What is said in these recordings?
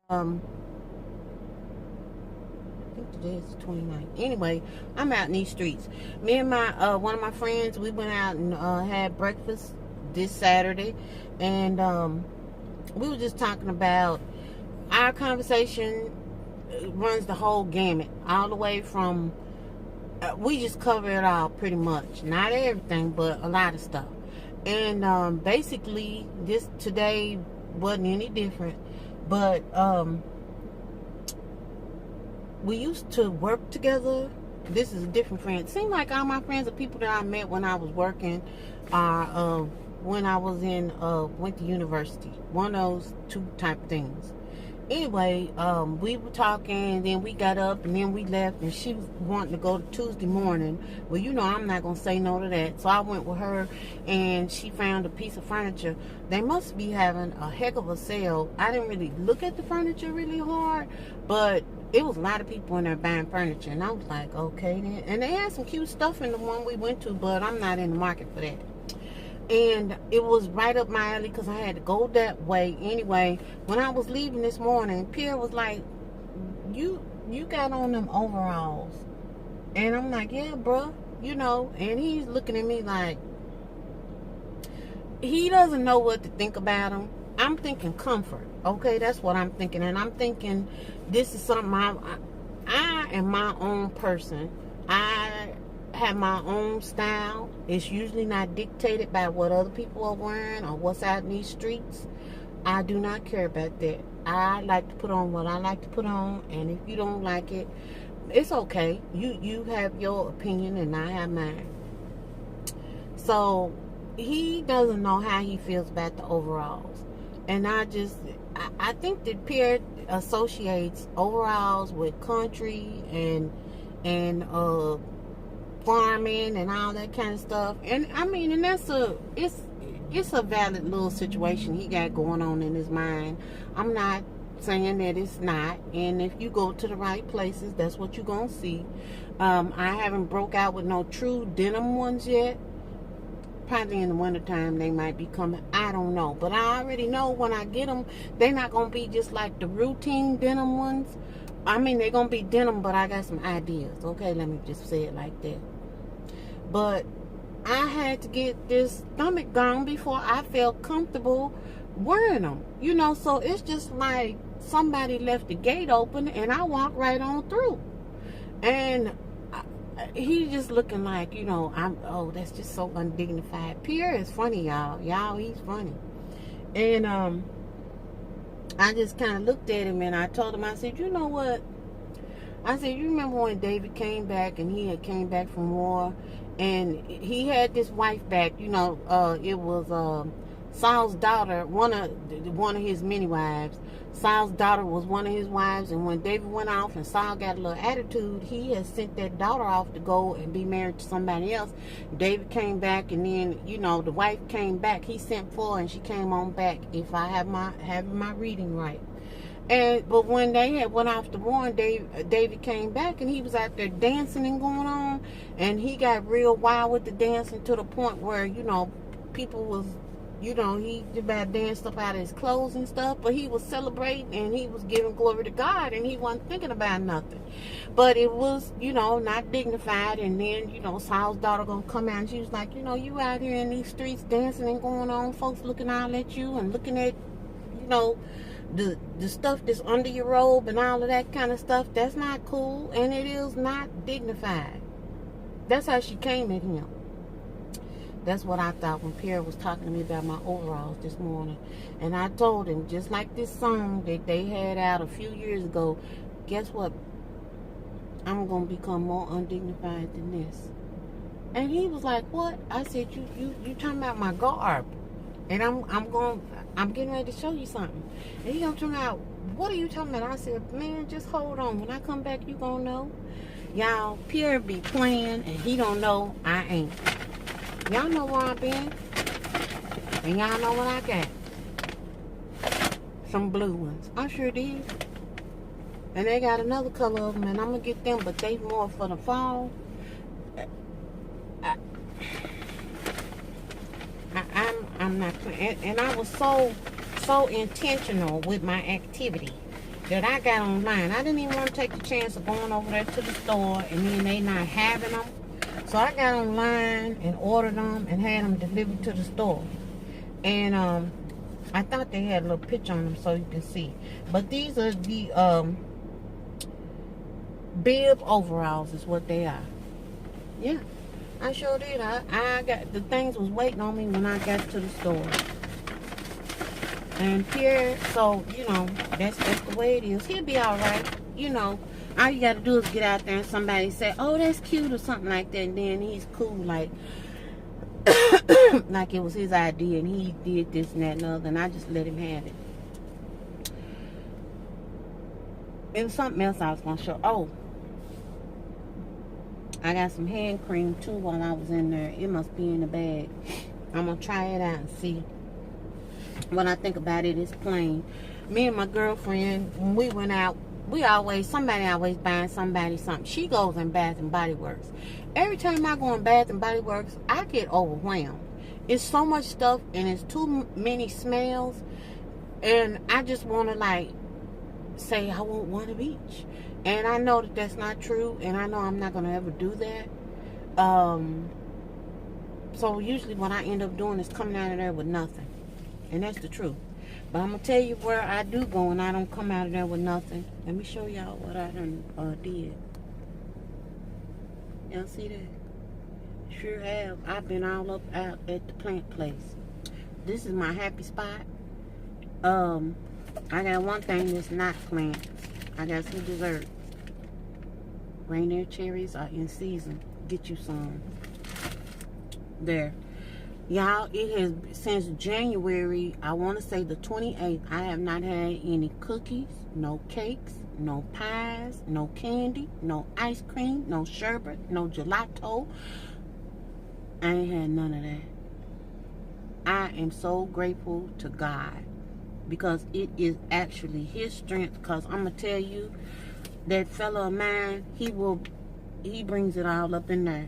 I think today is the 29th. Anyway, I'm out in these streets. Me and my one of my friends, we went out and had breakfast this Saturday, and we were just talking about our conversation. Runs the whole gamut, all the way from we just cover it all pretty much. Not everything, but a lot of stuff. And basically, this today wasn't any different. But we used to work together. This is a different friend. It seemed like all my friends are people that I met when I was working, when I was in went to university. One of those two type of things. Anyway, we were talking, and then we got up, and then we left, and she was wanting to go to Tuesday morning. Well, you know, I'm not going to say no to that. So I went with her, and she found a piece of furniture. They must be having a heck of a sale. I didn't really look at the furniture really hard, but it was a lot of people in there buying furniture, and I was like, okay then. And they had some cute stuff in the one we went to, but I'm not in the market for that. And it was right up my alley because I had to go that way. Anyway, when I was leaving this morning, Pierre was like, you got on them overalls. And I'm like, yeah, bro, you know. And he's looking at me like he doesn't know what to think about them. I'm thinking comfort. Okay, that's what I'm thinking. And I'm thinking this is something I am my own person. I have my own style. It's usually not dictated by what other people are wearing or what's out in these streets. I do not care about that. I like to put on what I like to put on, and if you don't like it, it's okay. You have your opinion and I have mine. So he doesn't know how he feels about the overalls. And I think that Pierre associates overalls with country and farming and all that kind of stuff. And I mean, and it's a valid little situation he got going on in his mind. I'm not saying that it's not. And if you go to the right places, that's what you're gonna see. I haven't broke out with no true denim ones yet. Probably in the wintertime they might be coming. I don't know. But I already know when I get them, they're not going to be just like the routine denim ones. I mean, they're going to be denim, but I got some ideas. Okay, let me just say it like that. But I had to get this stomach gone before I felt comfortable wearing them. You know, so it's just like somebody left the gate open and I walked right on through. And he's just looking like, you know, that's just so undignified. Pierre is funny, y'all. He's funny. And I just kind of looked at him and I told him, I said, you know what? I said, you remember when David came back and he had came back from war and he had this wife back, you know, it was Saul's daughter, one of his many wives. Saul's daughter was one of his wives, and when David went off and Saul got a little attitude, he had sent that daughter off to go and be married to somebody else. David came back, and then, you know, the wife came back. He sent for her, and she came on back, if I have my reading right. But when they had went off to war, David came back, and he was out there dancing and going on, and he got real wild with the dancing to the point where, you know, people was, you know, he about danced up out of his clothes and stuff, but he was celebrating and he was giving glory to God and he wasn't thinking about nothing. But it was, you know, not dignified. And then, you know, Saul's daughter gonna come out and she was like, you know, you out here in these streets dancing and going on, folks looking all at you and looking at, you know, the stuff that's under your robe and all of that kind of stuff. That's not cool and it is not dignified. That's how she came at him. That's what I thought when Pierre was talking to me about my overalls this morning. And I told him, just like this song that they had out a few years ago, guess what? I'm going to become more undignified than this. And he was like, what? I said, you talking about my garb. And I'm getting ready to show you something. And he gonna turn out, what are you talking about? I said, man, just hold on. When I come back, you gonna know. Y'all, Pierre be playing and he don't know I ain't. Y'all know where I've been. And y'all know what I got. Some blue ones. I sure did. And they got another color of them, and I'm going to get them, but they more for the fall. I'm not playing. And I was so intentional with my activity. that I got online. I didn't even want to take the chance of going over there to the store and then they not having them. So I got online and ordered them and had them delivered to the store. And I thought they had a little picture on them so you can see. But these are the bib overalls is what they are. Yeah, I sure did. I got the things was waiting on me when I got to the store. And Pierre, so you know, that's the way it is. He'll be all right. You know, all you gotta do is get out there and somebody say, "Oh, that's cute" or something like that, and then he's cool, like like it was his idea and he did this and that and other, and I just let him have it. It was something else I was gonna show. Oh, I got some hand cream too while I was in there. It must be in the bag. I'm gonna try it out and see. When I think about it, it's plain. Me and my girlfriend, when we went out, somebody always buying somebody something. She goes in Bath and Body Works. Every time I go in Bath and Body Works, I get overwhelmed. It's so much stuff and it's too many smells. And I just want to like say I want one of each. And I know that that's not true. And I know I'm not going to ever do that. So usually what I end up doing is coming out of there with nothing. And that's the truth. But I'm going to tell you where I do go and I don't come out of there with nothing. Let me show y'all what I done did. Y'all see that? Sure have. I've been all up out at the plant place. This is my happy spot. I got one thing that's not plants. I got some dessert. Rainier cherries are in season. Get you some. There. Y'all, it has, since January, I want to say the 28th, I have not had any cookies, no cakes, no pies, no candy, no ice cream, no sherbet, no gelato. I ain't had none of that. I am so grateful to God because it is actually his strength, because I'm going to tell you, that fellow of mine, he brings it all up in there.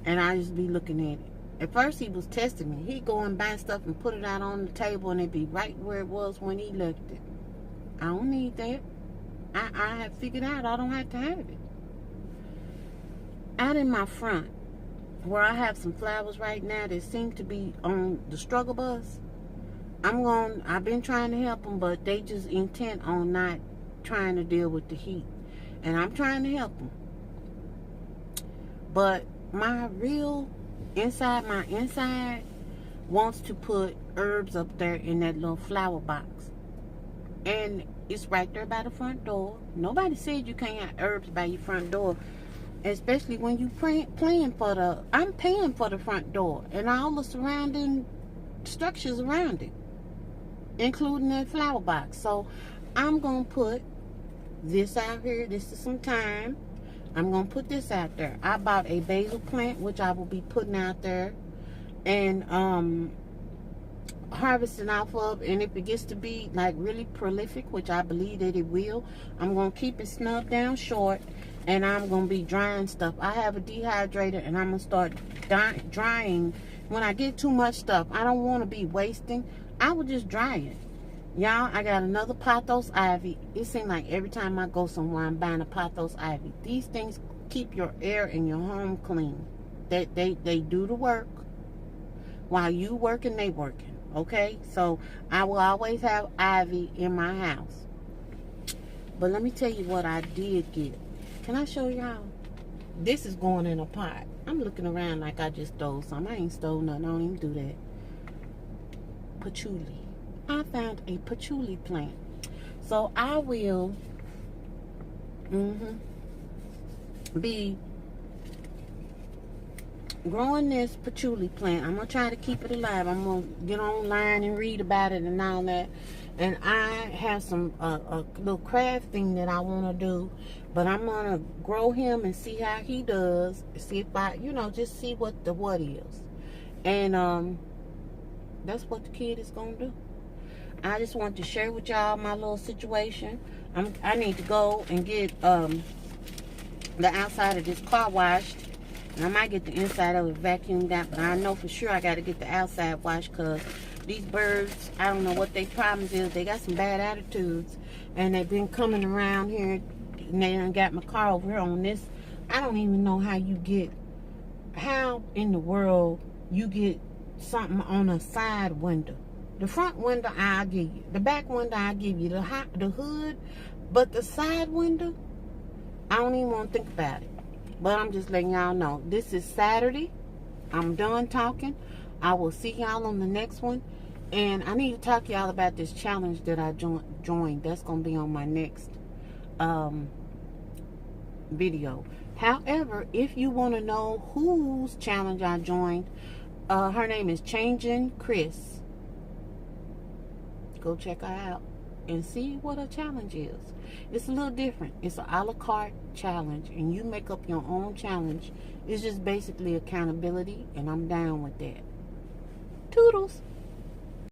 And I just be looking at it. At first, he was testing me. He'd go and buy stuff and put it out on the table, and it'd be right where it was when he left it. I don't need that. I have figured out I don't have to have it. Out in my front, where I have some flowers right now that seem to be on the struggle bus, I've been trying to help them, but they just intent on not trying to deal with the heat. And I'm trying to help them. But my inside wants to put herbs up there in that little flower box. And it's right there by the front door. Nobody said you can't have herbs by your front door. Especially when you I'm paying for the front door and all the surrounding structures around it, including that flower box. So I'm going to put this out here. This is some time. I'm going to put this out there. I bought a basil plant, which I will be putting out there and harvesting off of. And if it gets to be like really prolific, which I believe that it will, I'm going to keep it snubbed down short and I'm going to be drying stuff. I have a dehydrator and I'm going to start drying. When I get too much stuff, I don't want to be wasting. I will just dry it. Y'all, I got another pothos ivy. It seems like every time I go somewhere, I'm buying a pothos ivy. These things keep your air in your home clean. They do the work while you working, they working. Okay, so I will always have ivy in my house. But let me tell you what I did get. Can I show y'all? This is going in a pot. I'm looking around like I just stole something. I ain't stole nothing. I don't even do that. Patchouli. I found a patchouli plant. So I will be growing this patchouli plant. I'm going to try to keep it alive. I'm going to get online and read about it and all that. And I have some a little craft thing that I want to do. But I'm going to grow him and see how he does. See if I, just see what is. And that's what the kid is going to do. I just want to share with y'all my little situation. I need to go and get the outside of this car washed. And I might get the inside of it vacuumed out, but I know for sure I got to get the outside washed because these birds, I don't know what their problems is. They got some bad attitudes. and they've been coming around here, and they done got my car over here on this. I don't even know how in the world you get something on a side window. The front window I'll give you, the back window I'll give you, the hood, but the side window, I don't even want to think about it. But I'm just letting y'all know, this is Saturday. I'm done talking. I will see y'all on the next one. And I need to talk to y'all about this challenge that I joined. That's going to be on my next video. However, if you want to know whose challenge I joined, her name is Changing Chris. Go check her out and see what her challenge is. It's a little different. It's an a la carte challenge, and you make up your own challenge. It's just basically accountability, and I'm down with that. Toodles.